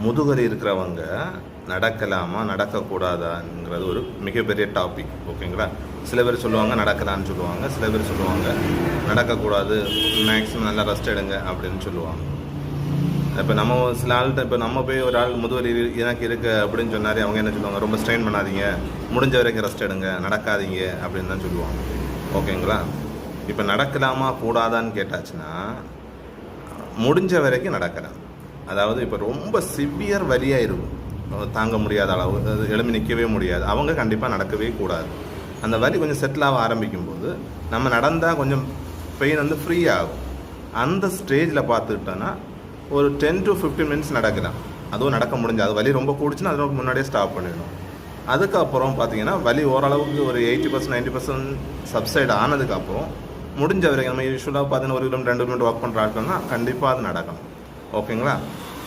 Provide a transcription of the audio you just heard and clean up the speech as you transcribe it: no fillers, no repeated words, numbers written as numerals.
முதுகறி இருக்கிறவங்க நடக்கலாமா நடக்கக்கூடாதாங்கிறது ஒரு மிகப்பெரிய டாபிக். ஓகேங்களா? சில பேர் சொல்லுவாங்க நடக்கலான்னு சொல்லுவாங்க, சில பேர் சொல்லுவாங்க நடக்கக்கூடாது, மேக்ஸிமம் நல்லா ரெஸ்ட் எடுங்க அப்படின்னு சொல்லுவாங்க. இப்போ நம்ம சில ஆள்கிட்ட இப்போ நம்ம போய் ஒரு ஆள் முதுவலி எனக்கு இருக்குது அப்படின்னு சொன்னாரே அவங்க என்ன சொல்லுவாங்க, ரொம்ப ஸ்ட்ரெயின் பண்ணாதீங்க, முடிஞ்ச வரைக்கும் ரெஸ்ட் எடுங்க, நடக்காதீங்க அப்படின்னு தான் சொல்லுவாங்க. ஓகேங்களா? இப்போ நடக்கலாமா கூடாதான்னு கேட்டாச்சுன்னா முடிஞ்ச வரைக்கும் நடக்கலாம். அதாவது இப்போ ரொம்ப சிவியர் வலியாக இருக்கும், தாங்க முடியாத அளவு, எழும்பி நிற்கவே முடியாது, அவங்க கண்டிப்பாக நடக்கவே கூடாது. அந்த வலி கொஞ்சம் செட்டில் ஆக ஆரம்பிக்கும் போது நம்ம நடந்தால் கொஞ்சம் பெயின் வந்து ஃப்ரீ ஆகும். அந்த ஸ்டேஜில் பார்த்துக்கிட்டோன்னா ஒரு 10 to 15 மினிட்ஸ் நடக்கலாம். அதுவும் நடக்க முடிஞ்சு, அது வலி ரொம்ப கூடிச்சுன்னா அதுக்கு முன்னாடியே ஸ்டாப் பண்ணிடணும். அதுக்கப்புறம் பார்த்தீங்கன்னா வலி ஓரளவுக்கு ஒரு 80% 90% சப்சைட் ஆனதுக்கப்புறம் முடிஞ்ச வரைக்கும் நம்ம யூஸ்வலாக பார்த்தீங்கன்னா 1 கிலோமீட்டர் 2 கிலோமீட்டர் வாக் பண்ணுற ஆட்கள்னா கண்டிப்பாக அது நடக்கணும். ஓகேங்களா?